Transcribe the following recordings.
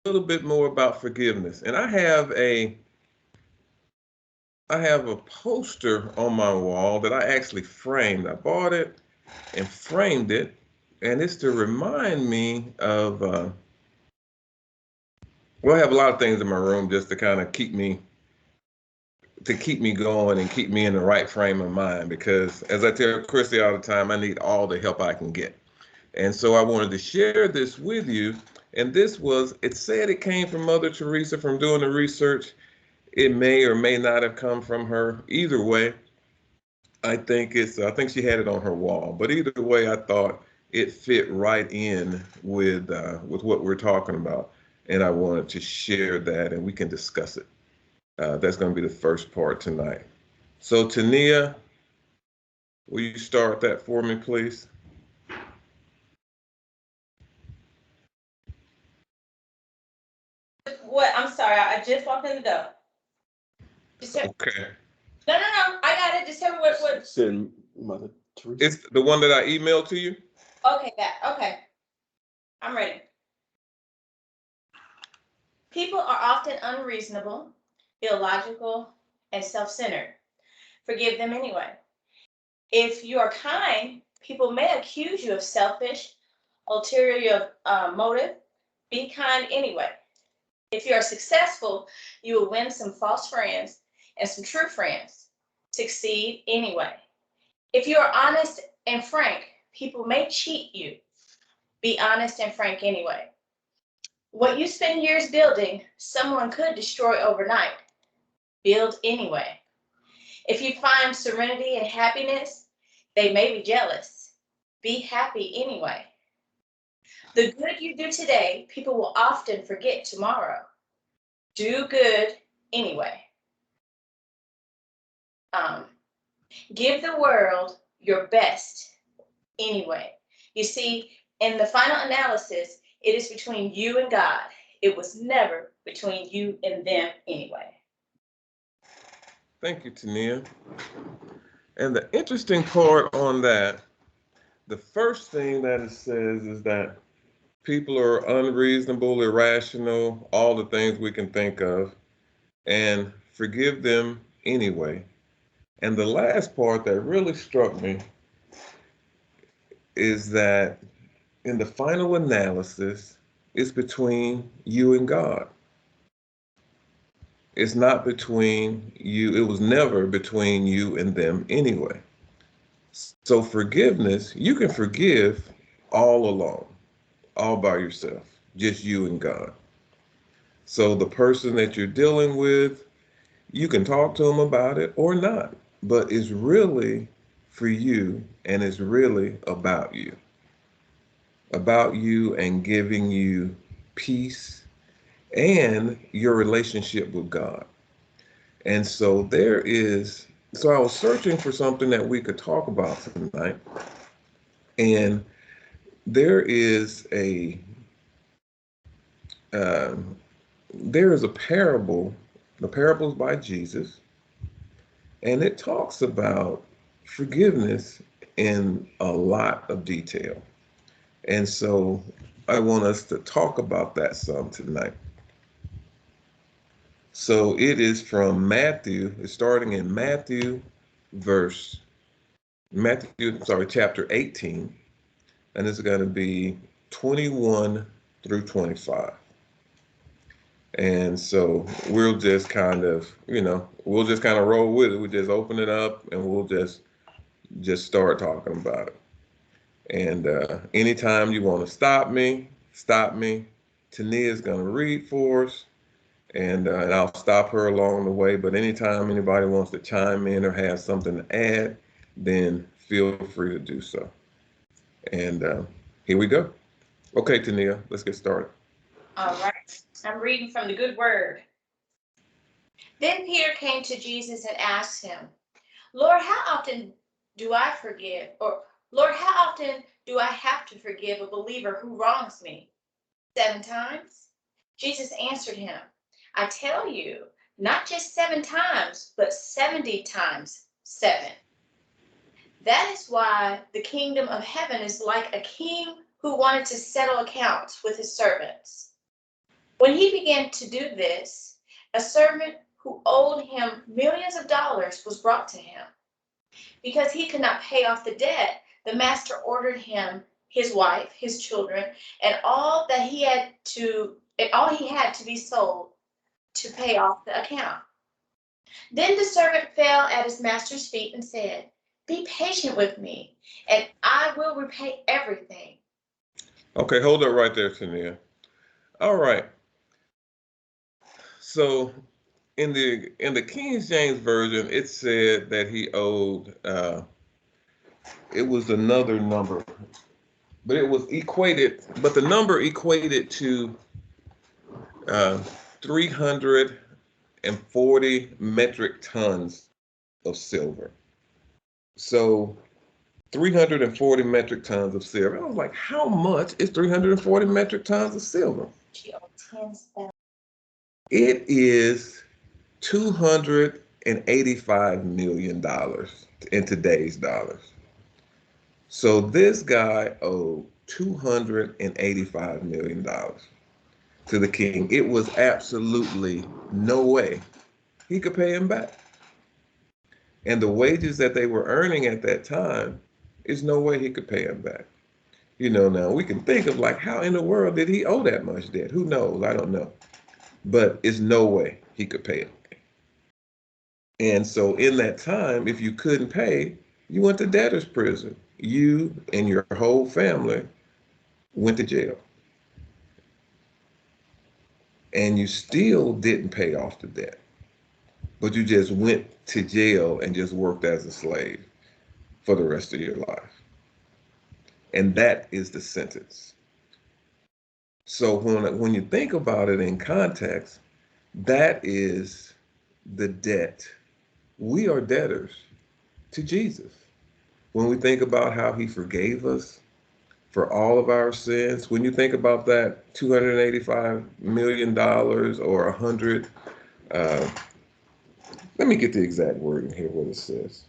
little bit more about forgiveness. And I have a poster on my wall that I actually framed. I bought it and framed it, and it's to remind me of. Well, I have a lot of things in my room just to kind of keep me going and keep me in the right frame of mind. Because as I tell Chrissy all the time, I need all the help I can get. And so I wanted to share this with you. And it said it came from Mother Teresa from doing the research. It may or may not have come from her. Either way, I think she had it on her wall. But either way, I thought it fit right in with what we're talking about. And I wanted to share that and we can discuss it. That's going to be the first part tonight. So, Tania, will you start that for me, please? What? I'm sorry. I just walked in the door. Just tell, Okay. no, no, no. I got it. Just tell me what. Send Mother Teresa. It's the one that I emailed to you. Okay, that. Okay. I'm ready. People are often unreasonable, illogical, and self-centered. Forgive them anyway. If you are kind, people may accuse you of selfish, ulterior motive. Be kind anyway. If you are successful, you will win some false friends and some true friends. Succeed anyway. If you are honest and frank, people may cheat you. Be honest and frank anyway. What you spend years building, someone could destroy overnight. Build anyway. If you find serenity and happiness, they may be jealous. Be happy anyway. The good you do today, people will often forget tomorrow. Do good anyway. Um, give the world your best anyway. You see, in the final analysis, it is between you and God. It was never between you and them anyway. Thank you, Tania. And the interesting part on that, the first thing that it says is that people are unreasonable, irrational, all the things we can think of, and forgive them anyway. And the last part that really struck me is that in the final analysis, it's between you and God. It's not between you, it was never between you and them anyway. So, forgiveness, you can forgive all alone, all by yourself, just you and God. So, the person that you're dealing with, you can talk to them about it or not, but it's really for you and it's really about you and giving you peace and your relationship with God. And so I was searching for something that we could talk about tonight. And there is um, there is a parable, the parables by Jesus, and it talks about forgiveness in a lot of detail. And so I want us to talk about that some tonight. So it is from Matthew, it's starting in verse chapter 18, and it's going to be 21 through 25. And so we'll just kind of roll with it. We just open it up and we'll just start talking about it. And anytime you want to stop me, stop me. Tania is going to read for us, and I'll stop her along the way. But anytime anybody wants to chime in or have something to add, then feel free to do so. And here we go. Okay, Tania, let's get started. All right. I'm reading from the good word. Then Peter came to Jesus and asked him, Lord, how often do I forgive? Or, Lord, how often do I have to forgive a believer who wrongs me? 7 times? Jesus answered him, I tell you, not just 7 times, but 70 times 7. That is why the kingdom of heaven is like a king who wanted to settle accounts with his servants. When he began to do this, a servant who owed him millions of dollars was brought to him. Because he could not pay off the debt, the master ordered him, his wife, his children, and all he had to be sold to pay off the account. Then the servant fell at his master's feet and said, "Be patient with me, and I will repay everything." Okay, hold up right there, Tania. All right. So in the King James version, it said that he owed. It was another number, but it was equated. But the number equated to uh, 340 metric tons of silver. So 340 metric tons of silver. I was like, how much is 340 metric tons of silver? She owed 10,000. It is $285 million in today's dollars. So this guy owed $285 million to the king. It was absolutely no way he could pay him back. And the wages that they were earning at that time, is no way he could pay him back. Now we can think of like, how in the world did he owe that much debt? Who knows? I don't know. But it's no way he could pay it. And so in that time, if you couldn't pay, you went to debtor's prison. You and your whole family went to jail. And you still didn't pay off the debt, but you just went to jail and just worked as a slave for the rest of your life. And that is the sentence. So when you think about it in context, that is the debt. We are debtors to Jesus. When we think about how he forgave us for all of our sins, when you think about that $285 million or 100, uh, let me get the exact wording here, what it says.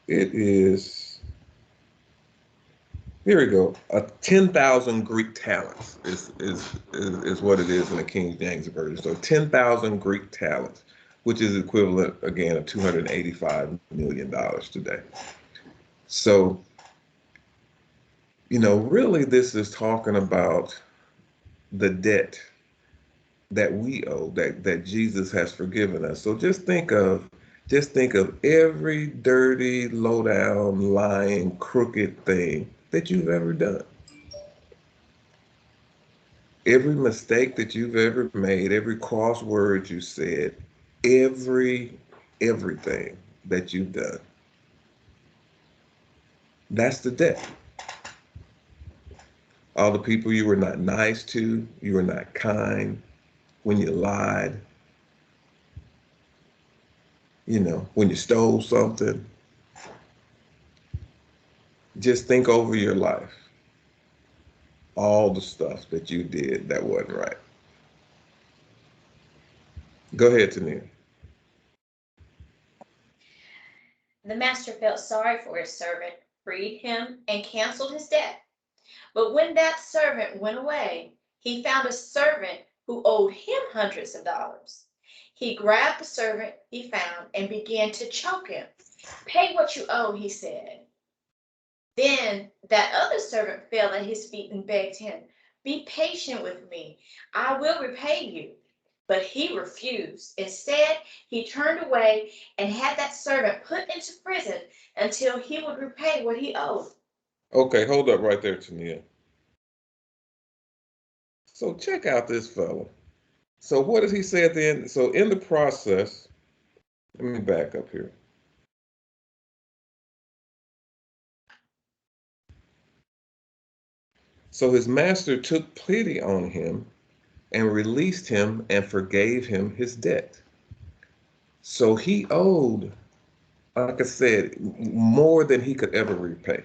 It is, here we go. 10,000 Greek talents is what it is in the King James Version. So 10,000 Greek talents, which is equivalent, again, of $285 million today. So, really this is talking about the debt that we owe, that Jesus has forgiven us. So just think of every dirty, low down, lying, crooked thing that you've ever done. Every mistake that you've ever made, every cross word you said, everything that you've done. That's the debt. All the people you were not nice to, you were not kind, when you lied, when you stole something. Just think over your life. All the stuff that you did that wasn't right. Go ahead, Tania. The master felt sorry for his servant, freed him, and canceled his debt. But when that servant went away, he found a servant who owed him hundreds of dollars. He grabbed the servant he found and began to choke him. "Pay what you owe," he said. Then that other servant fell at his feet and begged him, "Be patient with me. I will repay you." But he refused. Instead, he turned away and had that servant put into prison until he would repay what he owed. Okay, hold up right there, Tania. So check out this fellow. So what does he say at the end? So in the process, let me back up here. So his master took pity on him and released him and forgave him his debt. So he owed, like I said, more than he could ever repay.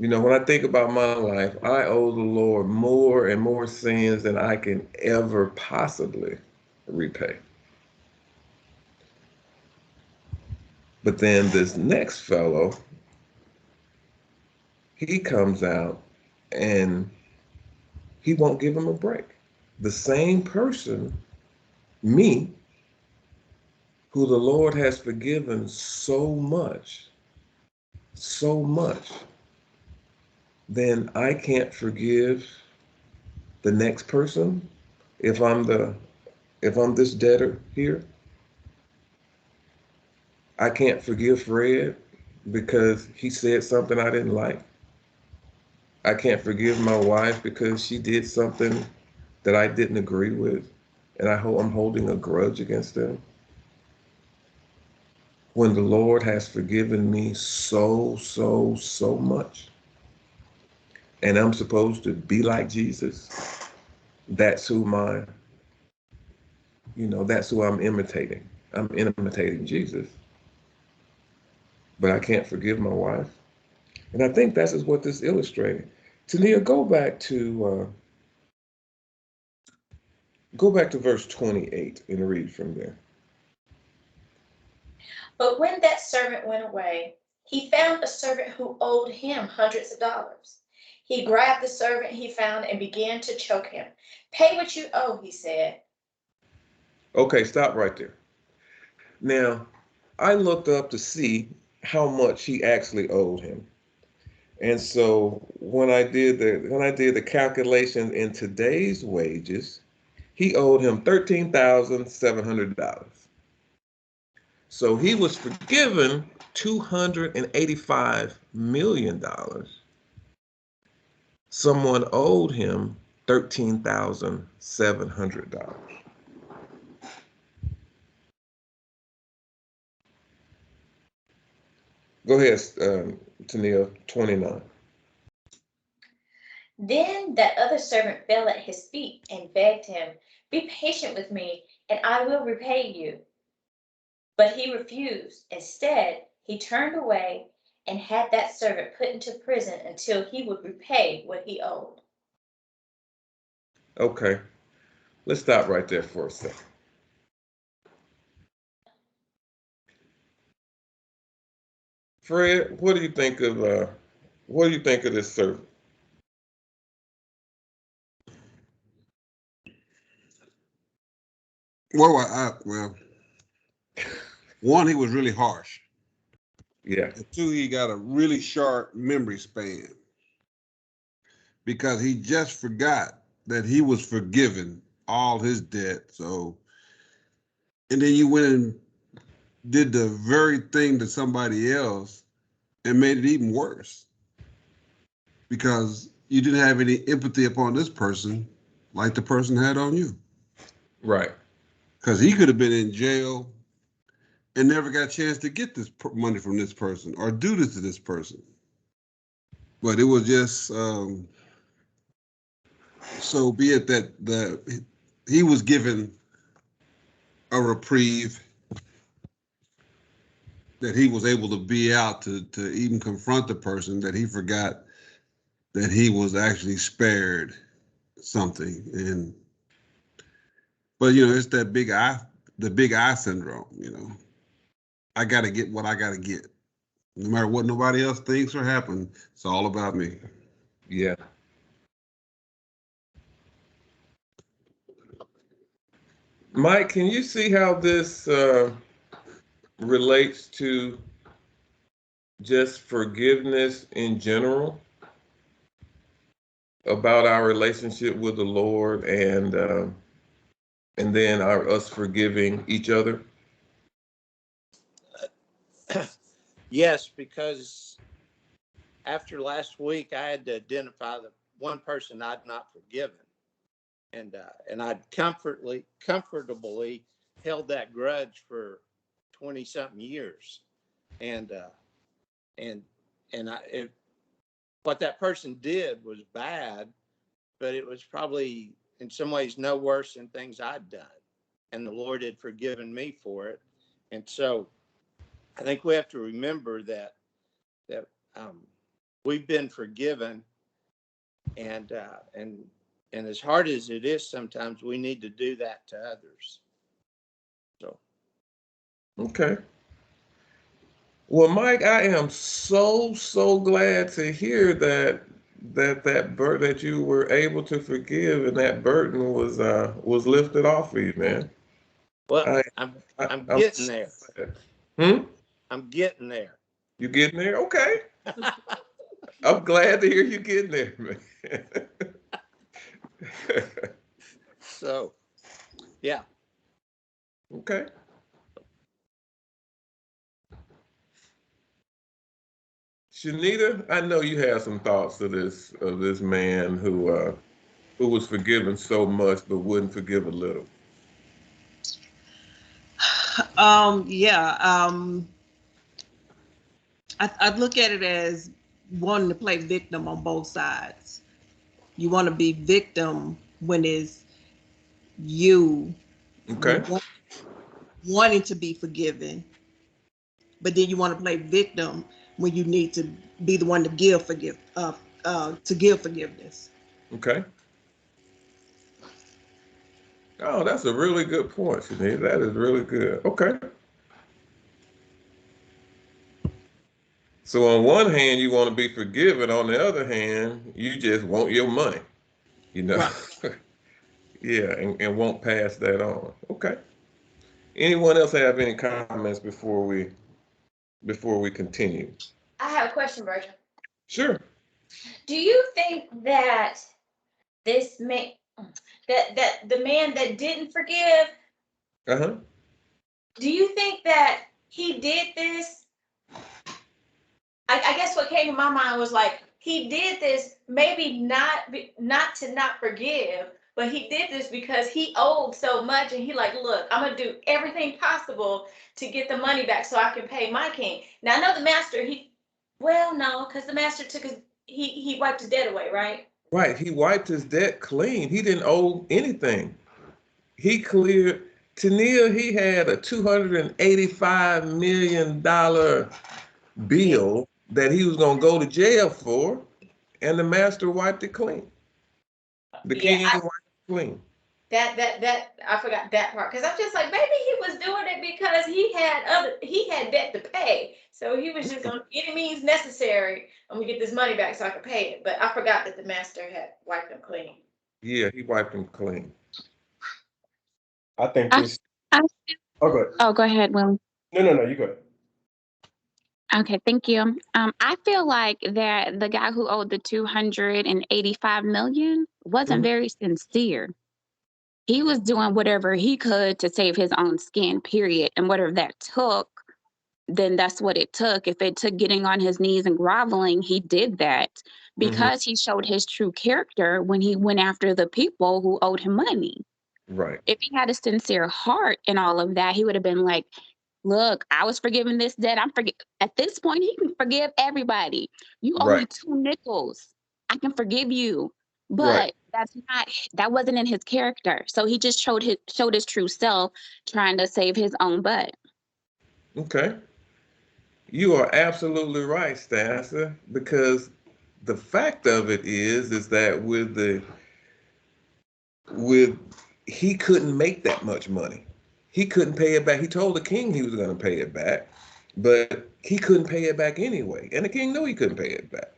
When I think about my life, I owe the Lord more and more sins than I can ever possibly repay. But then this next fellow, he comes out and he won't give him a break. The same person, me, who the Lord has forgiven so much, then I can't forgive the next person if I'm this debtor here. I can't forgive Fred because he said something I didn't like. I can't forgive my wife because she did something that I didn't agree with, and I'm holding a grudge against them. When the Lord has forgiven me so much, and I'm supposed to be like Jesus, that's who that's who I'm imitating. I'm imitating Jesus, but I can't forgive my wife. And I think that's is what this illustrated. Tania, go back to verse 28 and read from there. But when that servant went away, he found a servant who owed him hundreds of dollars. He grabbed the servant he found and began to choke him. Pay what you owe, he said. Okay, stop right there. Now, I looked up to see how much he actually owed him. And so when I did the calculation in today's wages, he owed him $13,700. So he was forgiven $285 million. Someone owed him $13,700. Go ahead, Tania, 29. Then that other servant fell at his feet and begged him, "Be patient with me, and I will repay you." But he refused. Instead, he turned away and had that servant put into prison until he would repay what he owed. Okay, let's stop right there for a second. Fred, what do you think of this servant? Well, one, he was really harsh. Yeah, And two, he got a really short memory span because he just forgot that he was forgiven all his debt. So, and then you went and did the very thing to somebody else and made it even worse because you didn't have any empathy upon this person like the person had on you. right. Because he could have been in jail and never got a chance to get this money from this person or do this to this person. But it was just so be it that he was given a reprieve, that he was able to be out to even confront the person, that he forgot that he was actually spared something. And but it's that the big I syndrome. I got to get what I got to get, no matter what nobody else thinks or happens. It's all about me. Yeah. Mike, can you see how this relates to just forgiveness in general about our relationship with the Lord and then us forgiving each other? Yes, because after last week, I had to identify the one person I'd not forgiven, and I'd comfortably held that grudge for 20 something years, and and what that person did was bad, but it was probably in some ways no worse than things I'd done, and the Lord had forgiven me for it, and so I think we have to remember that um, we've been forgiven, and and as hard as it is, sometimes we need to do that to others. So Okay. Well, Mike, I am so glad to hear that you were able to forgive and that burden was lifted off of you, man. Well, I, I'm I'm getting so there. glad. Hmm? I'm getting there. You getting there? Okay. I'm glad to hear you getting there, man. So, yeah. Okay. Shanita, I know you have some thoughts of this man who was forgiven so much but wouldn't forgive a little. Yeah. I look at it as wanting to play victim on both sides. You want to be victim when it's you Okay. wa- wanting to be forgiven, but then you want to play victim when you need to be the one to give forgiveness. Okay. Oh, that's a really good point, Shanita. That is really good. Okay. So on one hand, you want to be forgiven. On the other hand, you just want your money, you know? Right. Yeah, and won't pass that on. Okay. Anyone else have any comments before we continue? I have a question, Virgil. Sure. Do you think that this man, that the man that didn't forgive, Uh-huh. do you think that he did this? I guess what came to my mind was like he did this maybe not to not forgive, but he did this because he owed so much, and he like, look, I'm gonna do everything possible to get the money back so I can pay my king. Now I know the master, well, no, because the master took he wiped his debt away, right? Right. He wiped his debt clean. He didn't owe anything. He cleared Tania, he had a $285 million Yeah, bill that he was gonna go to jail for, and the master wiped it clean. The yeah. king wiped it clean. That I forgot that part because I'm just like maybe he was doing it because he had debt to pay, so he was just on any means necessary. I'm gonna get this money back so I can pay it. But I forgot that the master had wiped him clean. Yeah, he wiped him clean. I think I, this. I, Oh, good. oh, go ahead, Will. No. You go ahead. Okay, thank you. I feel like that the guy who owed the 285 million wasn't Mhm. very sincere. He was doing whatever he could to save his own skin, period. And whatever that took, then that's what it took. If it took getting on his knees and groveling, he did that Mhm. because he showed his true character when he went after the people who owed him money. Right. If he had a sincere heart in all of that, he would have been like, look, I was forgiving this debt. At this point, he can forgive everybody. You owe me Right. 2 nickels. I can forgive you. Right. But that wasn't in his character. So he just showed his true self trying to save his own butt. Okay. You are absolutely right, Stassa, because the fact of it is that with he couldn't make that much money. He couldn't pay it back. He told the king he was going to pay it back, but he couldn't pay it back anyway. And the king knew he couldn't pay it back.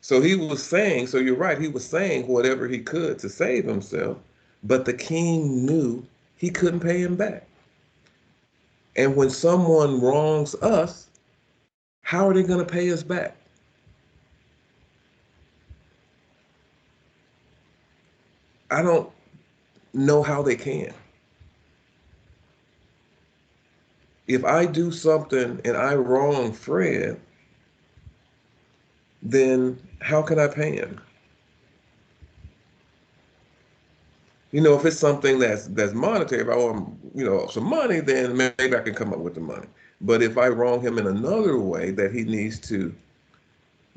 So he was saying, so you're right, he was saying whatever he could to save himself, but the king knew he couldn't pay him back. And when someone wrongs us, how are they going to pay us back? I don't know how they can. If I do something and I wrong Fred, then how can I pay him? You know, if it's something that's monetary, if I want some money, then maybe I can come up with the money. But if I wrong him in another way that he needs to,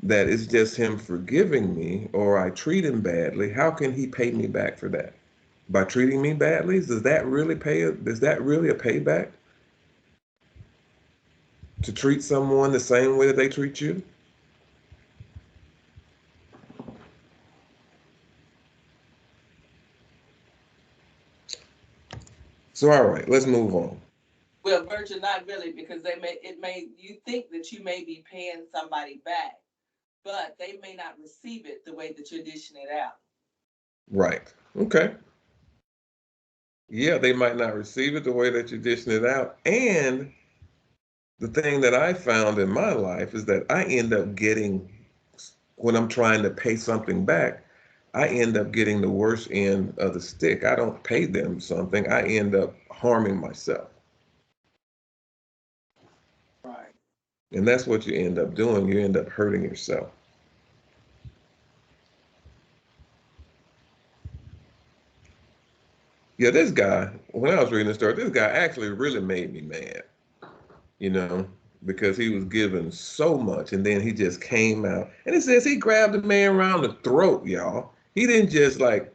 that is just him forgiving me, or I treat him badly, how can he pay me back for that? By treating me badly? Does that really is that really a payback? To treat someone the same way that they treat you? So all right, let's move on. Well, Virgil, not really, because you think that you may be paying somebody back, but they may not receive it the way that you're dishing it out. Right. Okay. Yeah, they might not receive it the way that you're dishing it out. And the thing that I found in my life is that I end up getting, when I'm trying to pay something back, I end up getting the worst end of the stick. I don't pay them something, I end up harming myself. Right. And that's what you end up doing. You end up hurting yourself. Yeah, this guy, when I was reading the story, this guy actually really made me mad, you know, because he was given so much and then he just came out. And it says he grabbed the man around the throat, y'all. He didn't just like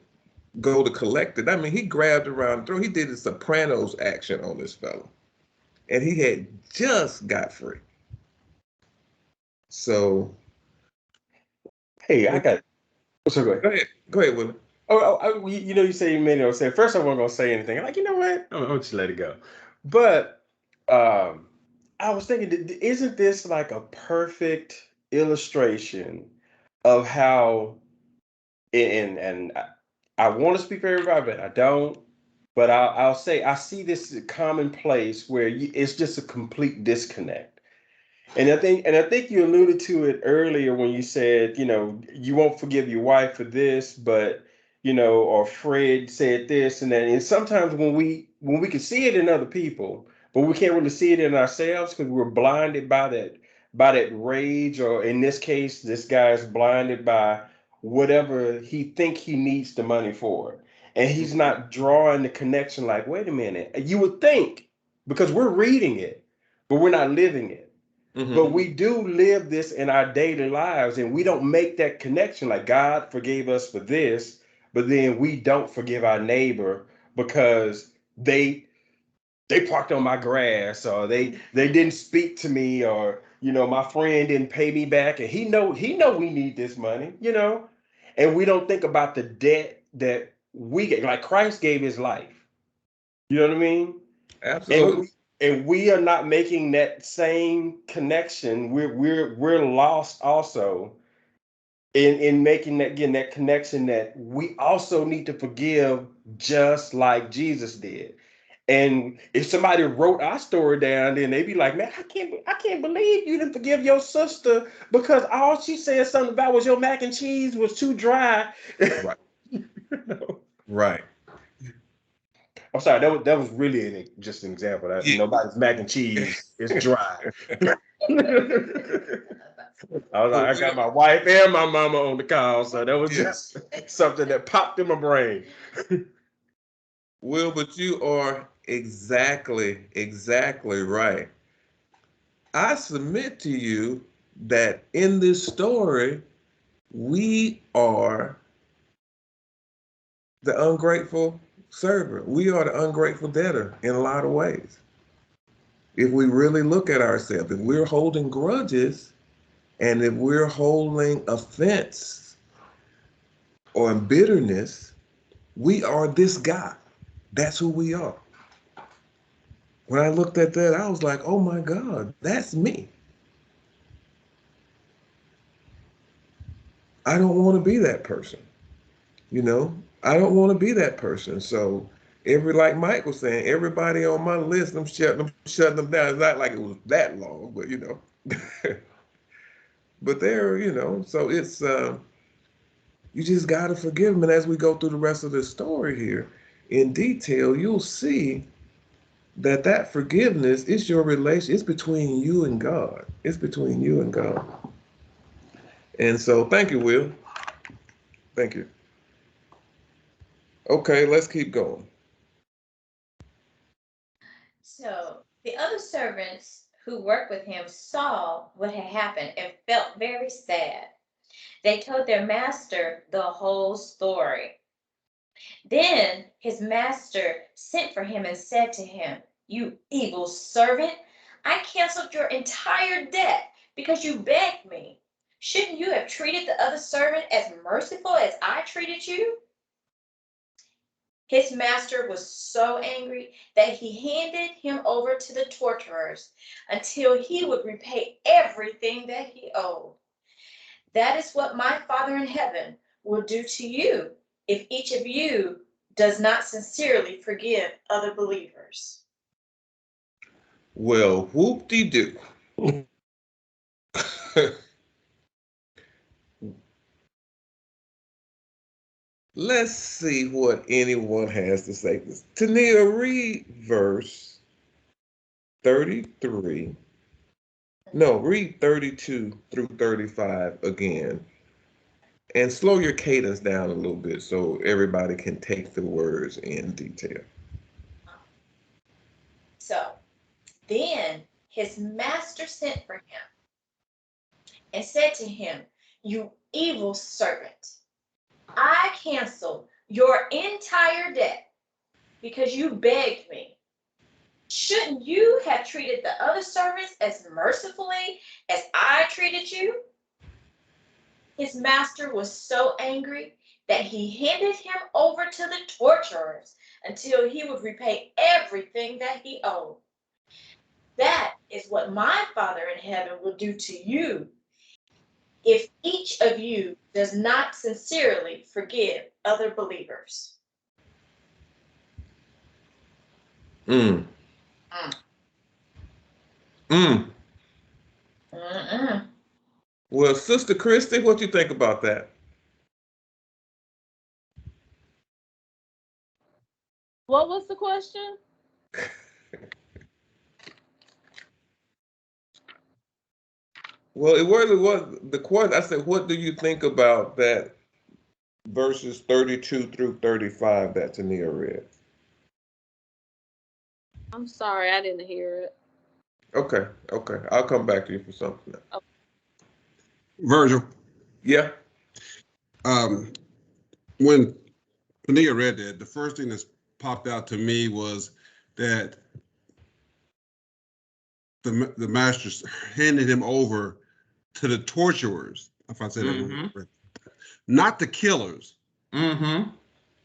go to collect it. I mean, he grabbed around the throat. He did the Sopranos action on this fella. And he had just got free. So, Hey, I got. So go ahead. go ahead, Willie. You say you made it. Say first, I wasn't gonna say anything. I'm like, you know what? I'm just let it go. But I was thinking, isn't this like a perfect illustration of how? And I want to speak for everybody, but I don't. But I'll say I see this as a common place where it's just a complete disconnect. And I think you alluded to it earlier when you said, you won't forgive your wife for this, but or Fred said this and that. And sometimes when we can see it in other people, but we can't really see it in ourselves because we're blinded by that rage, or in this case, this guy's blinded by whatever he think he needs the money for. And he's not drawing the connection like, wait a minute, you would think, because we're reading it, but we're not living it. But we do live this in our daily lives, and we don't make that connection like God forgave us for this, but then we don't forgive our neighbor because they parked on my grass, or they didn't speak to me, or my friend didn't pay me back, and he know we need this money, and we don't think about the debt that we get. Like Christ gave his life. You know what I mean? and Absolutely. we and we are not making that same connection. We're lost also in making that, again, that connection, that we also need to forgive just like Jesus did. And if somebody wrote our story down, then they'd be like, man, I can't believe you didn't forgive your sister because all she said something about was your mac and cheese was too dry. Right. No. Right. I'm sorry, that was really just an example. That Yeah. nobody's mac and cheese is dry. I was like, But I we got don't, my wife and my mama on the call, so that was yeah. just something that popped in my brain. Will, but you are exactly right. I submit to you that in this story, we are the ungrateful servant. We are the ungrateful debtor in a lot of ways. If we really look at ourselves, if we're holding grudges and if we're holding offense or bitterness, we are this guy. That's who we are. When I looked at that, I was like, oh my God, that's me. I don't want to be that person. You know, I don't want to be that person. So like Mike was saying, everybody on my list, I'm shutting them down. It's not like it was that long, but but they're, so it's you just gotta forgive them. And as we go through the rest of the story here in detail, you'll see that forgiveness is your relation. It's between you and God. It's between you and God. And so, thank you, Will. Thank you. Okay, let's keep going. So the other servants who worked with him saw what had happened and felt very sad. They told their master the whole story. Then his master sent for him and said to him, "You evil servant, I canceled your entire debt because you begged me. Shouldn't you have treated the other servant as merciful as I treated you?" His master was so angry that he handed him over to the torturers until he would repay everything that he owed. That is what my Father in heaven will do to you if each of you does not sincerely forgive other believers. Well, whoop-de-doo. Let's see what anyone has to say. Tania, read verse 33. No, read 32 through 35 again. And slow your cadence down a little bit so everybody can take the words in detail. So then his master sent for him and said to him, "You evil servant, I cancel your entire debt because you begged me. Shouldn't you have treated the other servants as mercifully as I treated you?" His master was so angry that he handed him over to the torturers until he would repay everything that he owed. That is what my Father in heaven will do to you if each of you does not sincerely forgive other believers. Mm. Mm. Mm. Mm-mm. Well, Sister Christy, what you think about that? What was the question? Well, it really was the question. I said, what do you think about that verses 32 through 35 that Tania read? I'm sorry, I didn't hear it. Okay, okay. I'll come back to you for something else. Oh. Virgil, Yeah. when Tania read that, the first thing that's popped out to me was that the masters handed him over to the torturers, if I said that Mm-hmm. right, not the killers, Mm-hmm.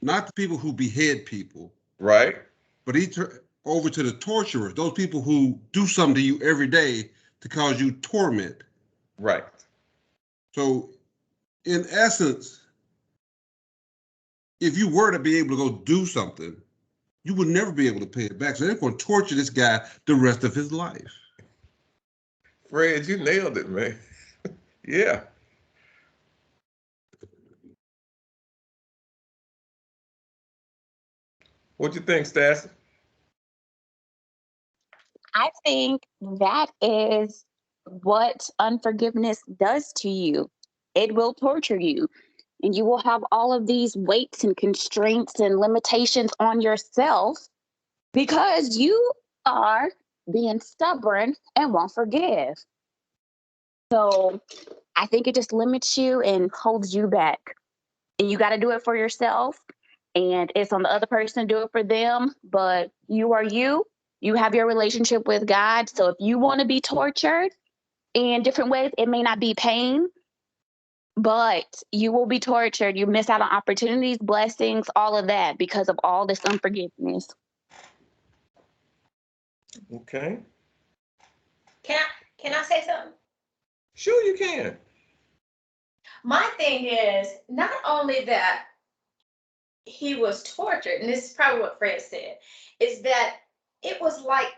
not the people who behead people, Right. but he turned over to the torturers, those people who do something to you every day to cause you torment. Right. So, in essence, if you were to be able to go do something, you would never be able to pay it back. So they're going to torture this guy the rest of his life. Fred, you nailed it, man. Yeah. What you think, Stassi? I think that is what unforgiveness does to you. It will torture you, and you will have all of these weights and constraints and limitations on yourself because you are being stubborn and won't forgive. So I think it just limits you and holds you back. And you got to do it for yourself. And it's on the other person to do it for them. But you are you. You have your relationship with God. So if you want to be tortured in different ways, it may not be pain, but you will be tortured. You miss out on opportunities, blessings, all of that because of all this unforgiveness. Okay. Can I say something? Sure you can. My thing is not only that he was tortured, and this is probably what Fred said, is that it was like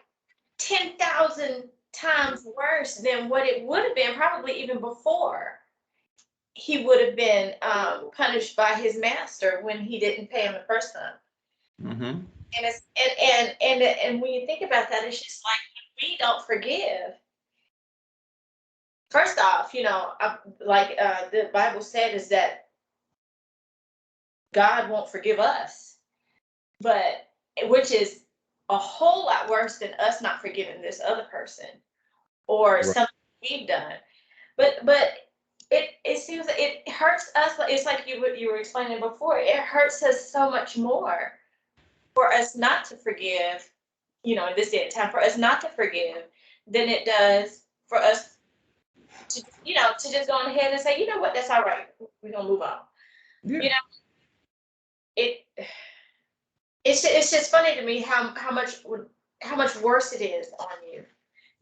10,000 times worse than what it would have been, probably even before he would have been punished by his master when he didn't pay him the first time. Mm-hmm. And it's and when you think about that, it's just like when we don't forgive. First off, like the Bible said, is that God won't forgive us, but which is a whole lot worse than us not forgiving this other person or Right. something we've done. But it seems that it hurts us. It's like you were explaining before. It hurts us so much more for us not to forgive. In this day and time, for us not to forgive than it does for us to just go on ahead and say, you know what, that's all right. We're gonna move on. Yeah. You know, it It's just funny to me how much worse it is on you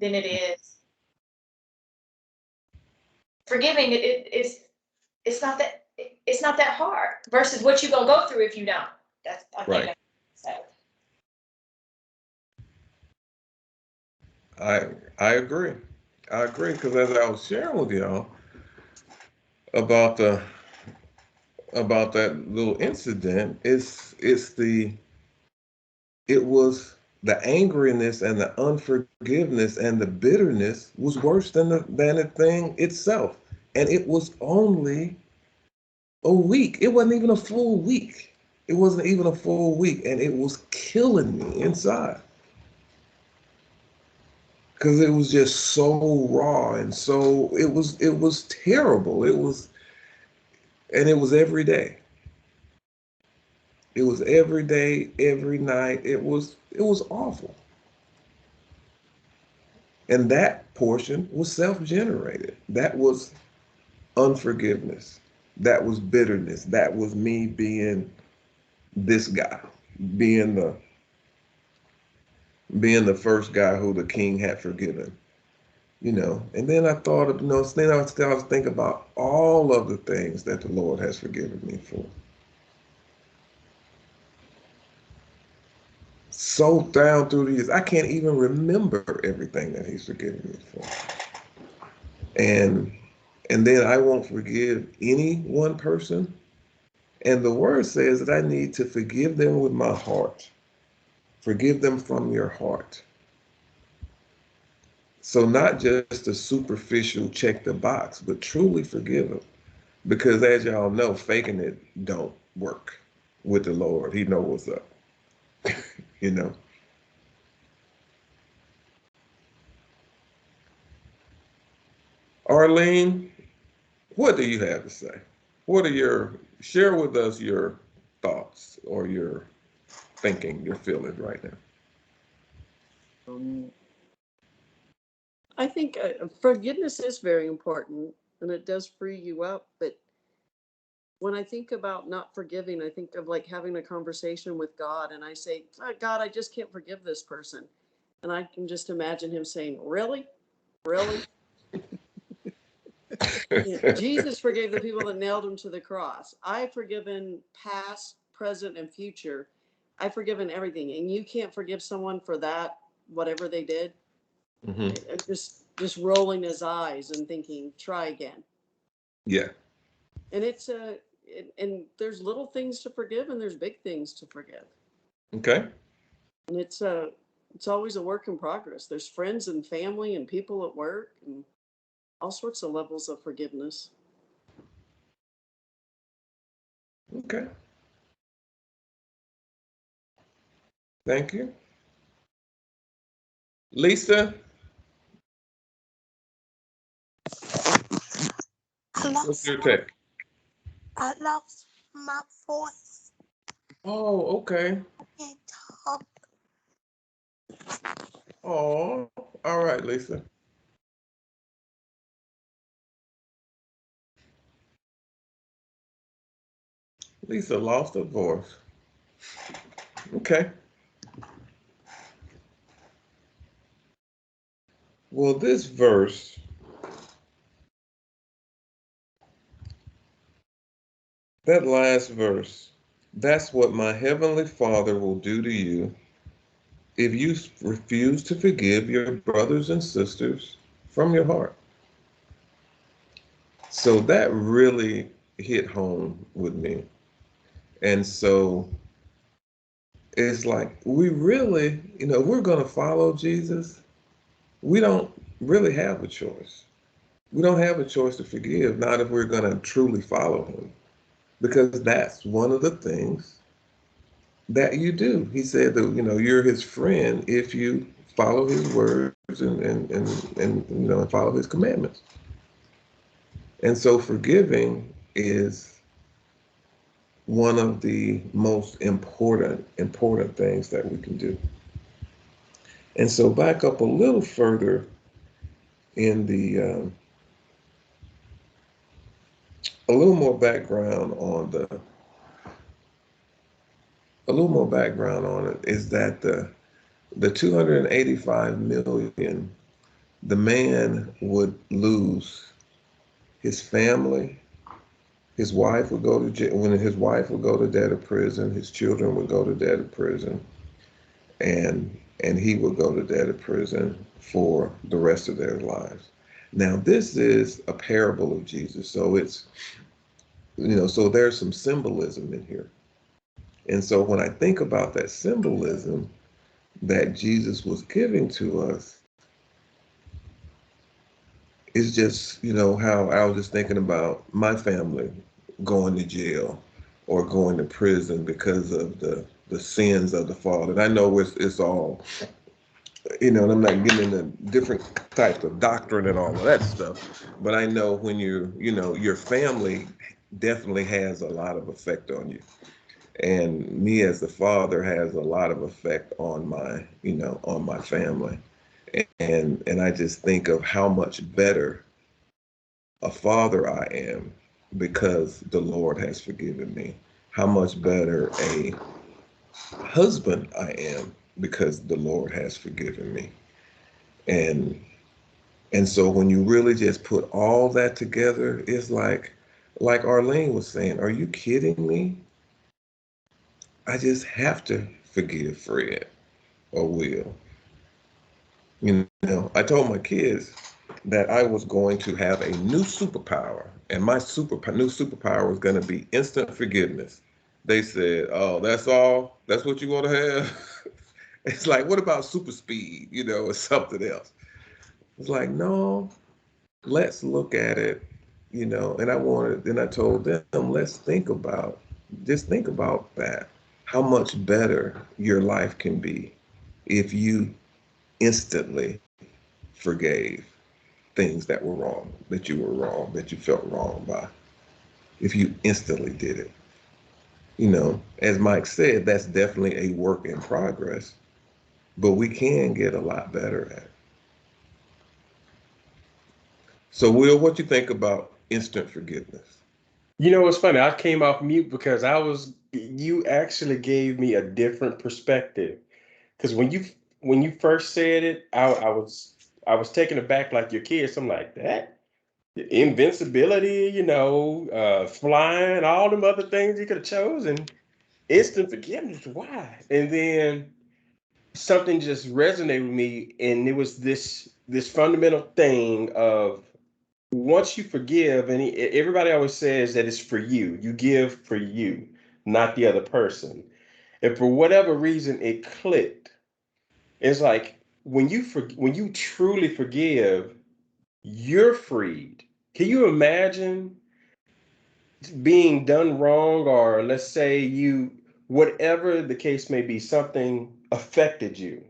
than it is forgiving. It's not that hard versus what you're gonna go through if you don't. That's I think Right. that's so. I agree. I agree because as I was sharing with y'all about the about that little incident, it was the angriness and the unforgiveness and the bitterness was worse than the thing itself. And it was only a week. It wasn't even a full week. It wasn't even a full week, and it was killing me inside because it was just so raw and so it was terrible. It was every day. It was every day, every night. It was awful. And that portion was self-generated. That was unforgiveness. That was bitterness. That was me being this guy, being the being the first guy who the king had forgiven. And then I thought of, then I was thinking about all of the things that the Lord has forgiven me for. So down through the years, I can't even remember everything that He's forgiven me for. And and then I won't forgive any one person. And the word says that I need to forgive them with my heart. Forgive them from your heart. So not just a superficial check the box, but truly forgive them. Because as y'all know, faking it don't work with the Lord. He knows what's up. you know. Arlene, what do you have to say? Share with us your thoughts or your thinking, your feelings right now. Um, I think forgiveness is very important and it does free you up. But when I think about not forgiving, I think of like having a conversation with God and I say, "Oh, God, I just can't forgive this person." And I can just imagine him saying, "Really? Really?" Jesus forgave the people that nailed him to the cross. I've forgiven past, present, and future. I've forgiven everything. And you can't forgive someone for that, whatever they did. hmm Just rolling his eyes and thinking, try again. Yeah. And and there's little things to forgive and there's big things to forgive. Okay. And it's always a work in progress. There's friends and family and people at work and all sorts of levels of forgiveness. Okay. Thank you. Lisa, I what's lost your take? I lost my voice. Oh, okay. I can't talk. Oh, all right, Lisa. Lisa lost her voice. Okay. Well, this verse, that last verse, that's what my heavenly Father will do to you if you refuse to forgive your brothers and sisters from your heart. So that really hit home with me. And so it's like we really, we're going to follow Jesus. We don't really have a choice. We don't have a choice to forgive, not if we're going to truly follow him, because that's one of the things that you do. He said that, you're his friend if you follow his words and follow his commandments. And so forgiving is one of the most important things that we can do. And so back up a little further in a little more background on a little more background on it is that the 285 million, the man would lose his family. His wife would go to jail. When his wife would go to debtor prison, his children would go to debtor prison, and he would go to debtor prison for the rest of their lives. Now, this is a parable of Jesus, so it's, so there's some symbolism in here. And so when I think about that symbolism that Jesus was giving to us, it's just, how I was just thinking about my family going to jail or going to prison because of the sins of the father. And I know it's all, and I'm not getting into different types of doctrine and all of that stuff, but I know when your family definitely has a lot of effect on you. And me as the father has a lot of effect on my family. And I just think of how much better a father I am because the Lord has forgiven me. How much better a husband I am because the Lord has forgiven me. And and so when you really just put all that together, it's like Arlene was saying, are you kidding me? I just have to forgive Fred or Will. I told my kids that I was going to have a new superpower, and my new superpower was going to be instant forgiveness. They said, "Oh, that's all? That's what you want to have?" It's like, what about super speed, or something else? It's like, no, let's look at it, then I told them, just think about that, how much better your life can be if you instantly forgave things that were wrong, that you felt wrong by. If you instantly did it, as Mike said, that's definitely a work in progress, but we can get a lot better at it. So, Will, what you think about instant forgiveness? What's funny? I came off mute because you actually gave me a different perspective. Because when you first said it, I was taken aback like your kids. I'm like, that invincibility, flying, all them other things you could have chosen. Instant forgiveness, why? And then something just resonated with me, and it was this fundamental thing of once you forgive, and everybody always says that it's for you. You give for you, not the other person. And for whatever reason, it clicked. It's like when you truly forgive, you're freed. Can you imagine being done wrong, or let's say whatever the case may be, something affected you,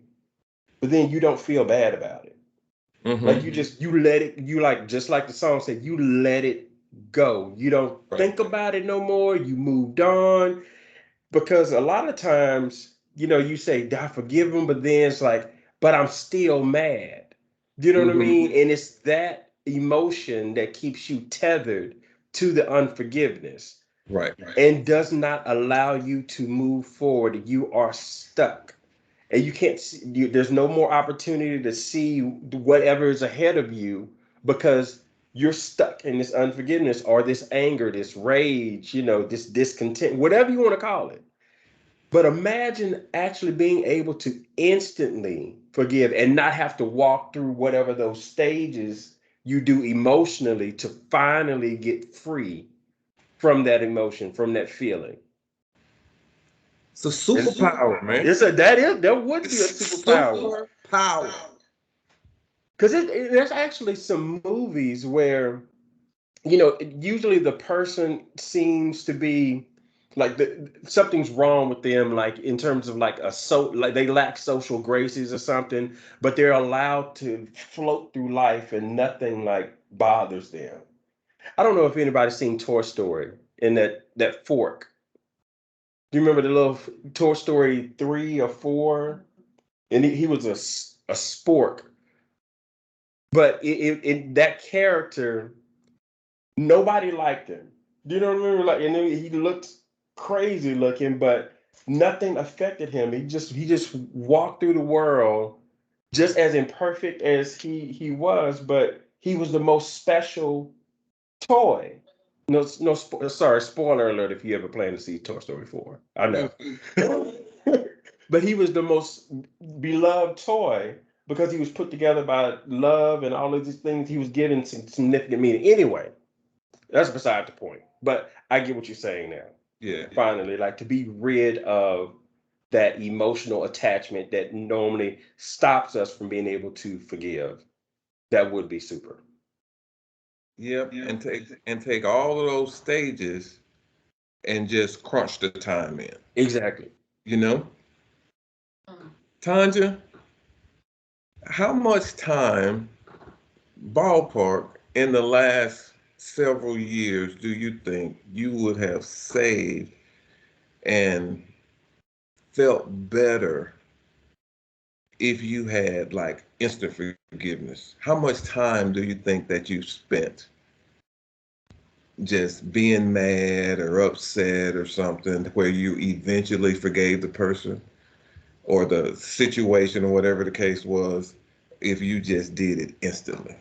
but then you don't feel bad about it. Like Mm-hmm. you let it, just like the song said, you let it go. You don't Right. think about it no more. You moved on. Because a lot of times, you say, I forgive him, but then it's like, but I'm still mad. Do you know what I Mm-hmm. mean? And it's that emotion that keeps you tethered to the unforgiveness Right. and does not allow you to move forward. You are stuck. And you can't see, there's no more opportunity to see whatever is ahead of you because you're stuck in this unforgiveness or this anger, this rage, this discontent, whatever you want to call it. But imagine actually being able to instantly forgive and not have to walk through whatever those stages you do emotionally to finally get free from that emotion, from that feeling. It's a And superpower, man. that would be a superpower. Superpower. Because there's actually some movies where, usually the person seems to be like something's wrong with them, like in terms of like they lack social graces or something, but they're allowed to float through life and nothing like bothers them. I don't know if anybody's seen Toy Story in that fork. Do you remember the little Toy Story 3 or 4? And he was a spork, but that character, nobody liked him. Do you know what I mean? Like, and then he looked crazy looking, but Nothing affected him. He just walked through the world just as imperfect as he was, but he was the most special toy. No, no, sorry, spoiler alert if you ever plan to see Toy Story 4. I know. But he was the most beloved toy because he was put together by love and all of these things. He was given some significant meaning. Anyway, that's beside the point. But I get what you're saying now. Yeah. Finally, like to be rid of that emotional attachment that normally stops us from being able to forgive. That would be super. Yep. And take all of those stages and just crunch the time in. Exactly. You know? Tanja, how much time, ballpark, in the last several years do you think you would have saved and felt better if you had like instant forgiveness? How much time do you think that you spent just being mad or upset or something where you eventually forgave the person or the situation or whatever the case was if you just did it instantly?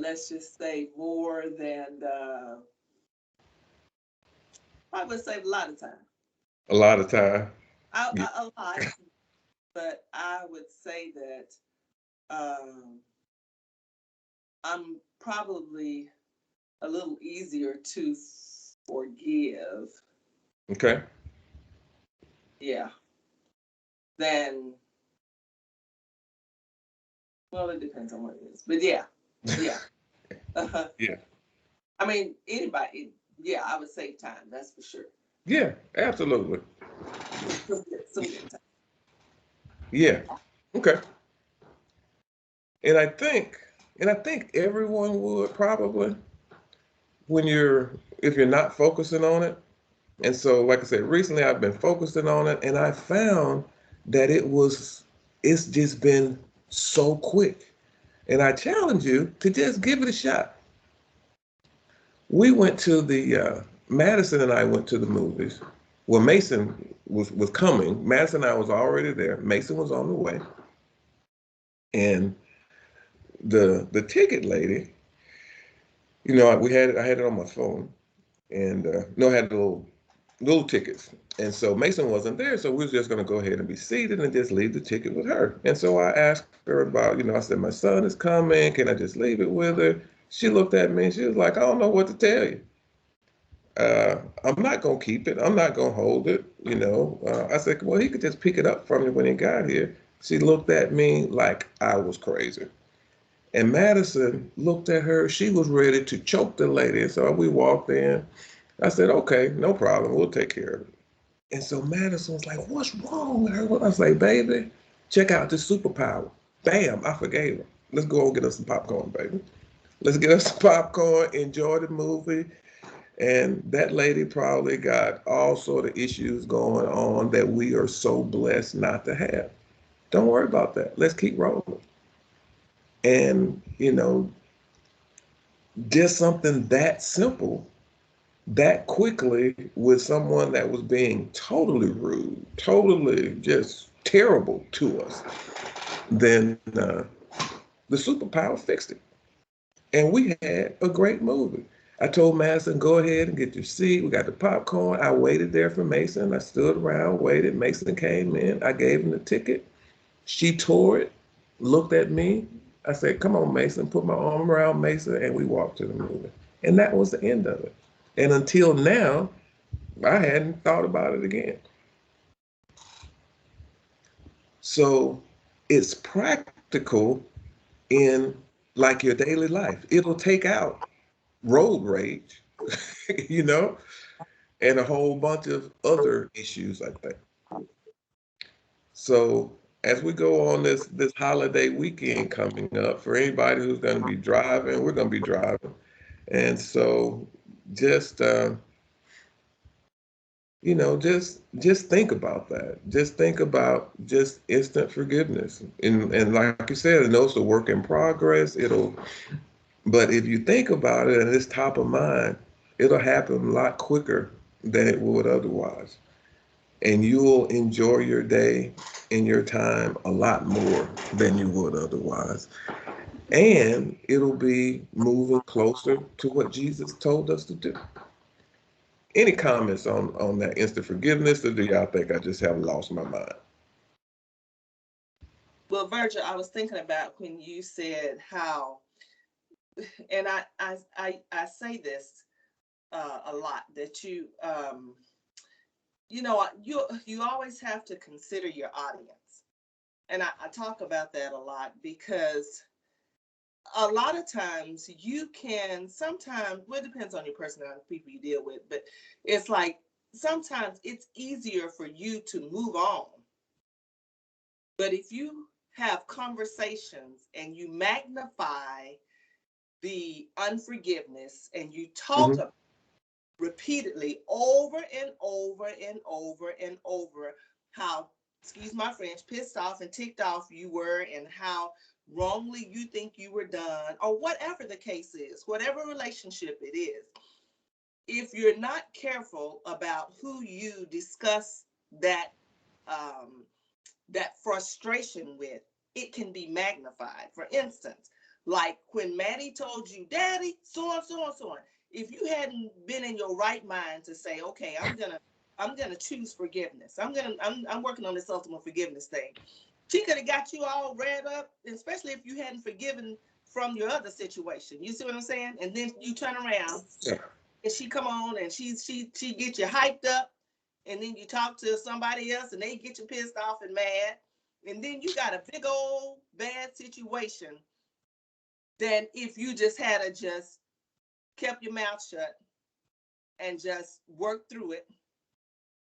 Let's just say more than I would say a lot of time. A lot of time. A lot, but I would say that um, I'm probably a little easier to forgive. Okay. Yeah. Than, well, it depends on what it is, but yeah, yeah. Yeah. I mean, anybody, yeah, I would save time. That's for sure. Yeah, absolutely. Some good time. Yeah. Okay. And I think, and I think everyone would probably when if you're not focusing on it. And so, like I said, recently I've been focusing on it, and I found that it's just been so quick. And I challenge you to just give it a shot. We went to Madison and I went to the movies. Well, Mason was coming. Madison and I was already there. Mason was on the way, and the ticket lady, I had it on my phone, and no, I had the little tickets. And so Mason wasn't there, so we was just going to go ahead and be seated and just leave the ticket with her. And so I asked her about, I said, my son is coming. Can I just leave it with her? She looked at me and she was like, I don't know what to tell you. I'm not going to keep it. I'm not going to hold it. I said, well, he could just pick it up from you when he got here. She looked at me like I was crazy. And Madison looked at her. She was ready to choke the lady. And so we walked in. I said, okay, no problem. We'll take care of it. And so Madison was like, what's wrong with her? I was like, baby, check out this superpower. Bam, I forgave her. Let's go and get us some popcorn, baby. Let's get us some popcorn, enjoy the movie. And that lady probably got all sort of issues going on that we are so blessed not to have. Don't worry about that. Let's keep rolling. And, just something that simple that quickly with someone that was being totally rude, totally just terrible to us, then the superpower fixed it. And we had a great movie. I told Madison, go ahead and get your seat. We got the popcorn. I waited there for Mason. I stood around, waited. Mason came in. I gave him the ticket. She tore it, looked at me. I said, come on, Mason, put my arm around Mason, and we walked to the movie. And that was the end of it. And until now, I hadn't thought about it again. So it's practical in like your daily life. It'll take out road rage, you know, and a whole bunch of other issues like that. So as we go on this holiday weekend coming up, for anybody who's going to be driving, we're going to be driving, and so just just think about that. Just think about just instant forgiveness. And like you said, I know it's a work in progress. But if you think about it and it's top of mind, it'll happen a lot quicker than it would otherwise. And you'll enjoy your day and your time a lot more than you would otherwise. And it'll be moving closer to what Jesus told us to do. Any comments on that instant forgiveness, or do y'all think I just have lost my mind? Well, Virgil, I was thinking about when you said how, and I say this a lot, that you always have to consider your audience, and I talk about that a lot because a lot of times you can sometimes, well, it depends on your personality, people you deal with, but it's like sometimes it's easier for you to move on. But if you have conversations and you magnify the unforgiveness and you talk Mhm. repeatedly over and over and over and over how, excuse my French, pissed off and ticked off you were, and how wrongly you think you were done, or whatever the case is, whatever relationship it is, if you're not careful about who you discuss that um, that frustration with, it can be magnified. For instance, like when Maddie told you, Daddy, so on, so on, so on. If you hadn't been in your right mind to say, okay, I'm gonna choose forgiveness. I'm working on this ultimate forgiveness thing. She could have got you all read up, especially if you hadn't forgiven from your other situation. You see what I'm saying? And then you turn around Yeah. and she come on and she get you hyped up, and then you talk to somebody else and they get you pissed off and mad, and then you got a big old bad situation. Then if you just had to just kept your mouth shut and just worked through it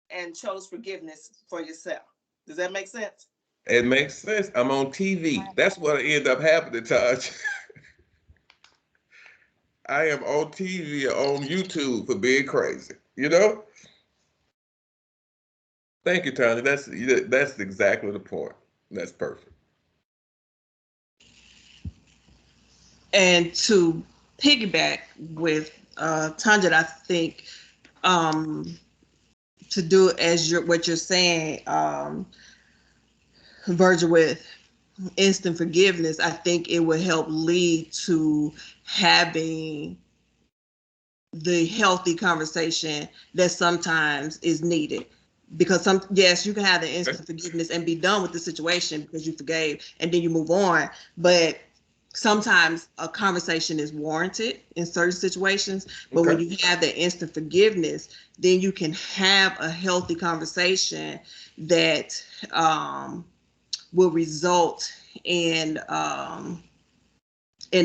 and chose forgiveness for yourself. Does that make sense? It makes sense. I'm on TV. That's what end up happening, Taj. I am on TV on YouTube for being crazy. Thank you, Tony. That's exactly the point. That's perfect. And to piggyback with Tanja, I think um, to do as what you're saying, Virgil, with instant forgiveness, I think it would help lead to having the healthy conversation that sometimes is needed. Because yes, you can have the instant forgiveness and be done with the situation because you forgave and then you move on. But sometimes a conversation is warranted in certain situations. But when Okay. you have the instant forgiveness, then you can have a healthy conversation that will result in an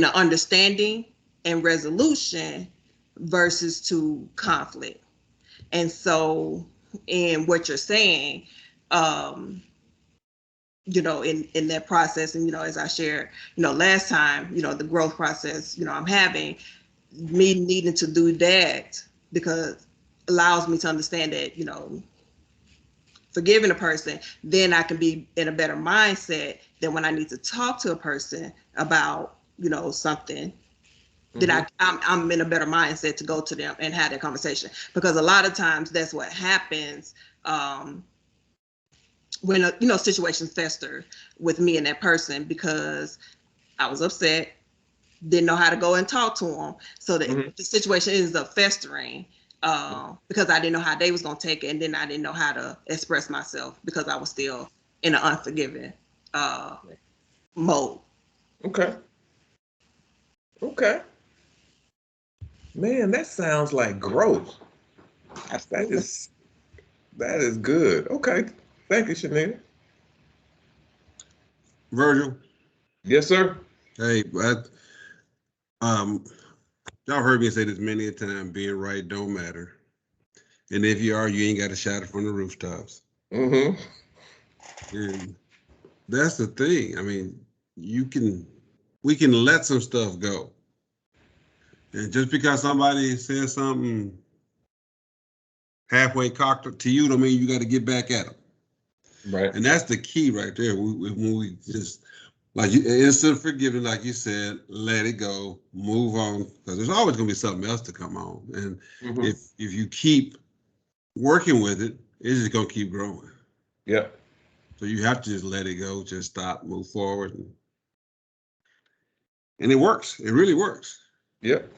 understanding and resolution versus to conflict. And so, in what you're saying, um, in that process, and as I shared, last time, the growth process, I'm having, me needing to do that because allows me to understand that, forgiving a person, then I can be in a better mindset than when I need to talk to a person about, something. Then Hmm. I'm in a better mindset to go to them and have that conversation, because a lot of times that's what happens when situations fester with me and that person, because I was upset, didn't know how to go and talk to them, so that Hmm. the situation ends up festering because I didn't know how they was gonna take it, and then I didn't know how to express myself because I was still in an unforgiving uh, mode. Okay. Okay. Man, that sounds like growth. That Absolutely. is that is good. Okay. Thank you, Shanita. Virgil, Yes, sir. hey, um, y'all heard me say this many a time, being right don't matter. And if you are, you ain't got to shout it from the rooftops. Hmm. And that's the thing. I mean, we can let some stuff go. And just because somebody says something halfway cocked to you don't mean you got to get back at them. Right. And that's the key right there. When we just like instant forgiving, like you said, let it go, move on, because there's always going to be something else to come on. And Mm-hmm. if you keep working with it, it's just going to keep growing. Yep. So you have to just let it go, just stop, move forward, and it works. It really works. Yep.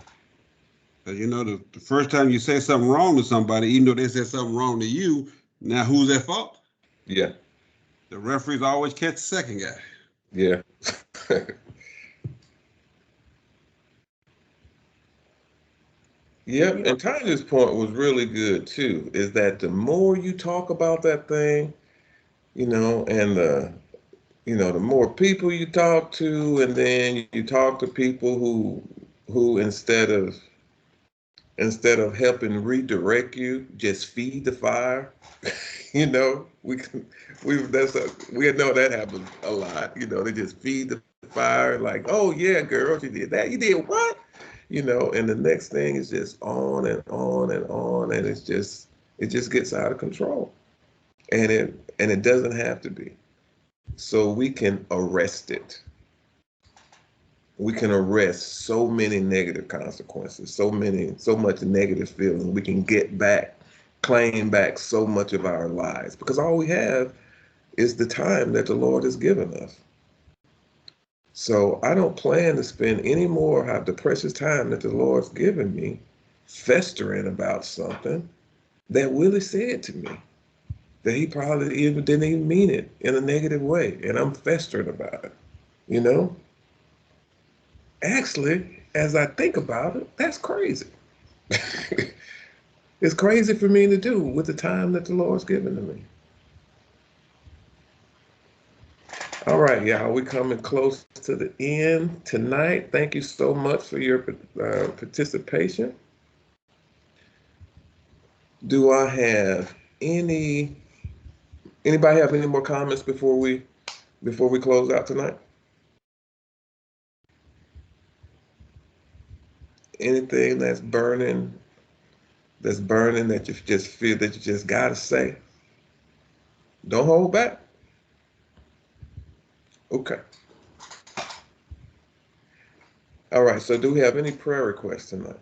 Because you know, the first time you say something wrong to somebody, even though they said something wrong to you, now who's at fault? Yeah. The referees always catch the second guy. Yeah. Yep. And Tanya's point was really good too, is that the more you talk about that thing, and the more people you talk to, and then you talk to people who instead of helping redirect you, just feed the fire. We know that happens a lot. They just feed the fire, like, oh yeah, girl, you did that. You did what? And the next thing is just on and on and on, and it just gets out of control. And it doesn't have to be. So we can arrest it. We can arrest so many negative consequences, so much negative feeling. We can claim back so much of our lives, because all we have is the time that the Lord has given us. So I don't plan to spend any more of the precious time that the Lord's given me festering about something that Willie said to me, that he probably didn't even mean it in a negative way, and I'm festering about it. You know, Actually, as I think about it, that's crazy. It's crazy for me to do with the time that the Lord's given to me. All right, y'all, we're coming close to the end tonight. Thank you so much for your participation. Do I have anybody have any more comments before we close out tonight? Anything that's burning that you just feel that you just gotta say? Don't hold back. Okay. All right. So do we have any prayer requests tonight?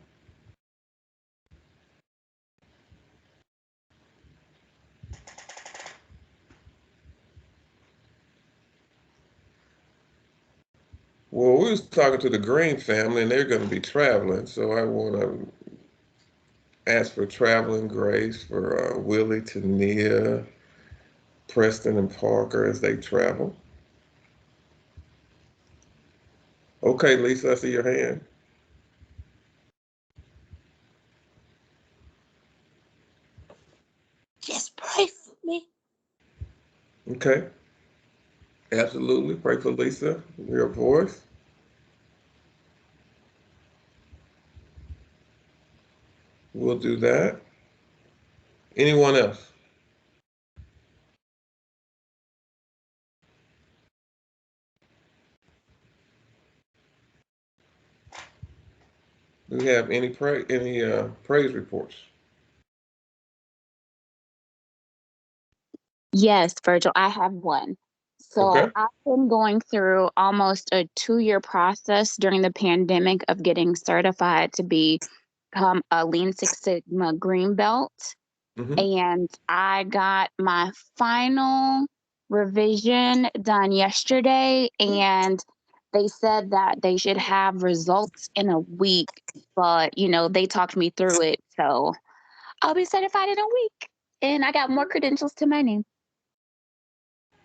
Well, we was talking to the Green family, and they're going to be traveling, so I want to ask for traveling grace for Willie, Tania, Preston, and Parker as they travel. Okay, Lisa, I see your hand. Just pray for me. Okay, absolutely. Pray for Lisa, your voice. We'll do that. Anyone else? Do we have any praise reports? Yes, Virgil, I have one. So Okay. I've been going through almost a 2-year process during the pandemic of getting certified to become a Lean Six Sigma Green Belt. Mm-hmm. And I got my final revision done yesterday, and they said that they should have results in a week, but they talked me through it. So I'll be certified in a week, and I got more credentials to my name.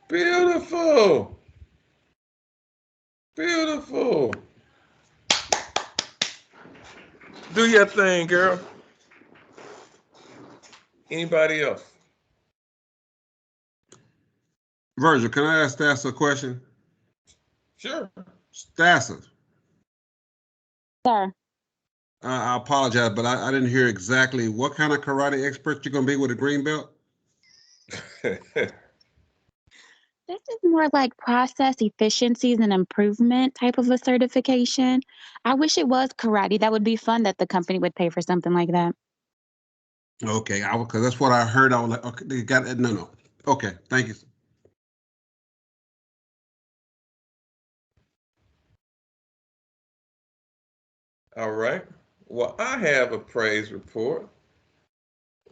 Beautiful. Beautiful. Do your thing, girl. Anybody else? Virgil, can I ask Stassa a question? Sure. Stassa, Sir. I apologize, but I didn't hear exactly what kind of karate expert you're going to be with a green belt. This is more like process efficiencies and improvement type of a certification. I wish it was karate. That would be fun that the company would pay for something like that. Okay, because that's what I heard. I was like, okay, they got it. No. Okay, thank you. All right. Well, I have a praise report.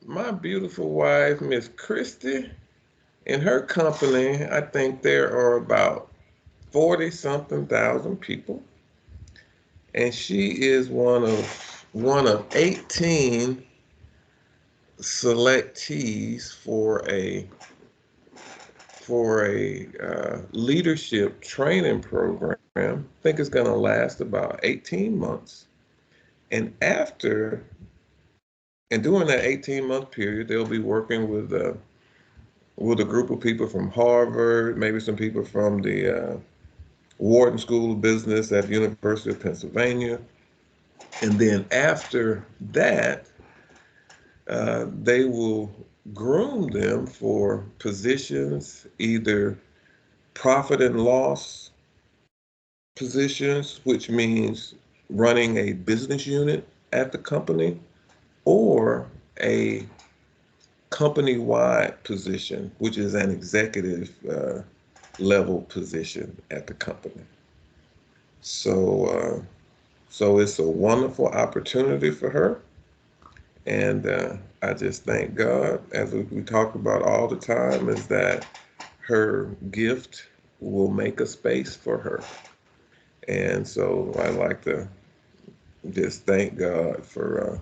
My beautiful wife, Miss Christie, in her company, I think there are about 40 something thousand people. And she is one of 18 selectees for a leadership training program. I think it's going to last about 18 months. And during that 18-month period, they'll be working with a group of people from Harvard, maybe some people from the Wharton School of Business at the University of Pennsylvania. And then after that, they will groom them for positions, either profit and loss positions, which means running a business unit at the company, or a company-wide position, which is an executive level position at the company. So it's a wonderful opportunity for her. And I just thank God, as we talk about all the time, is that her gift will make a space for her. And so I like to just thank God for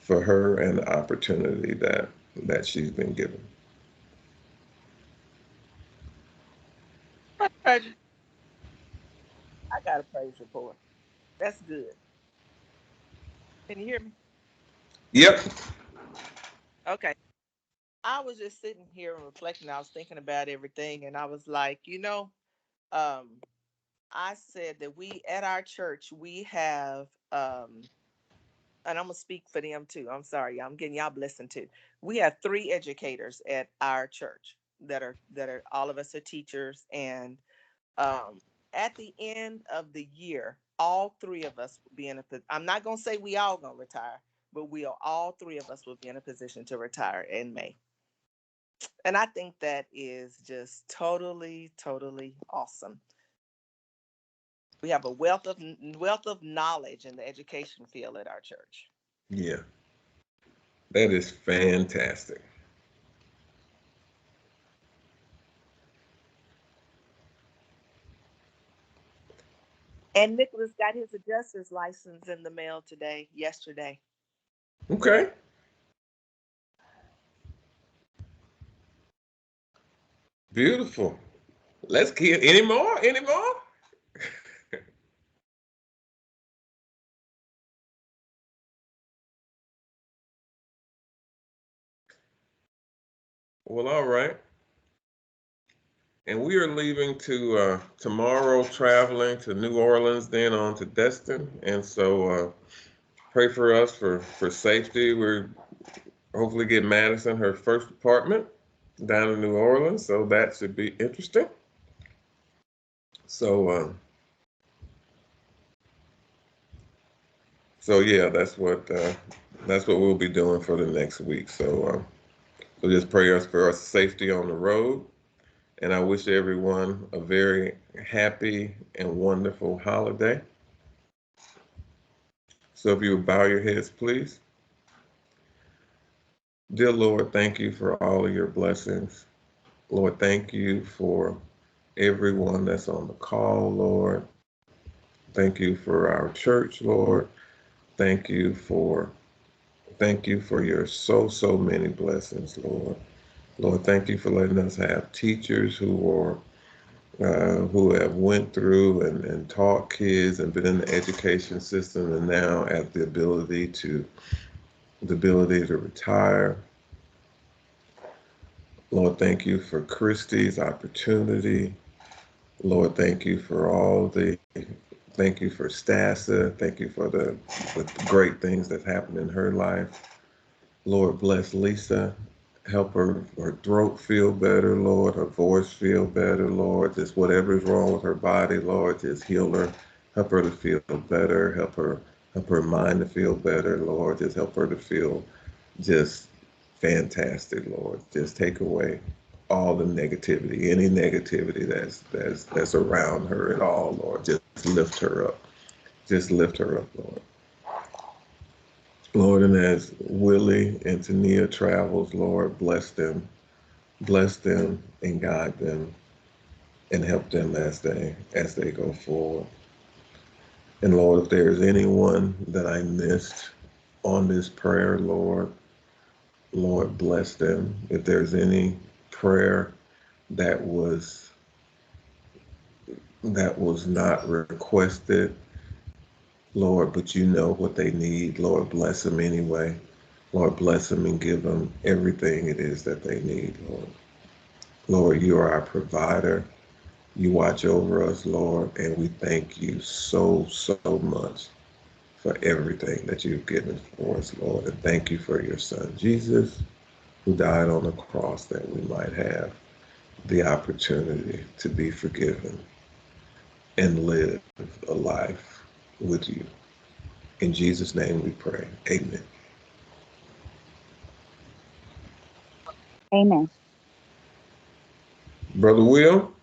her and the opportunity that she's been given. I got a praise report. That's good. Can you hear me? Yep. Okay. I was just sitting here and reflecting. I was thinking about everything, and I was like, um, I said that we at our church we have, and I'm gonna speak for them too. I'm sorry, I'm getting y'all blessing too. We have 3 educators at our church that are all of us are teachers, and um, at the end of the year, all 3 of us will be in a. I'm not gonna say we all gonna retire, but all 3 of us will be in a position to retire in May. And I think that is just totally, totally awesome. We have a wealth of knowledge in the education field at our church. Yeah, that is fantastic. And Nicholas got his adjuster's license in the mail yesterday. Okay. Beautiful. Let's keep any more? Any more? Well, all right. And we are leaving to tomorrow, traveling to New Orleans, then on to Destin. And so pray for us for safety. We're hopefully get Madison her first apartment down in New Orleans. So that should be interesting. So so yeah, that's what we'll be doing for the next week. So just pray us for our safety on the road. And I wish everyone a very happy and wonderful holiday. So if you would bow your heads, please. Dear Lord, thank you for all of your blessings. Lord, thank you for everyone that's on the call, Lord. Thank you for our church, Lord. Thank you for thank you for your so many blessings, Lord. Lord, thank you for letting us have teachers who have went through and taught kids and been in the education system and now have the ability to retire. Lord, thank you for Christie's opportunity. Lord, thank you for Stassa. Thank you for the great things that happened in her life. Lord, bless Lisa. Help her throat feel better, Lord, her voice feel better, Lord. Just whatever is wrong with her body, Lord, just heal her. Help her to feel better. Help her mind to feel better, Lord. Just help her to feel just fantastic, Lord. Just take away all the negativity, any negativity that's around her at all, Lord. Just lift her up. Just lift her up, Lord. Lord, and as Willie and Tania travels, Lord, bless them and guide them and help them as they go forward. And Lord, if there's anyone that I missed on this prayer, Lord, bless them. If there's any prayer that was not requested, Lord, but you know what they need, Lord, bless them anyway. Lord, bless them and give them everything it is that they need, Lord. Lord, you are our provider. You watch over us, Lord, and we thank you so, so much for everything that you've given for us, Lord. And thank you for your son, Jesus, who died on the cross that we might have the opportunity to be forgiven and live a life with you. In Jesus' name we pray. Amen. Amen. Brother Will?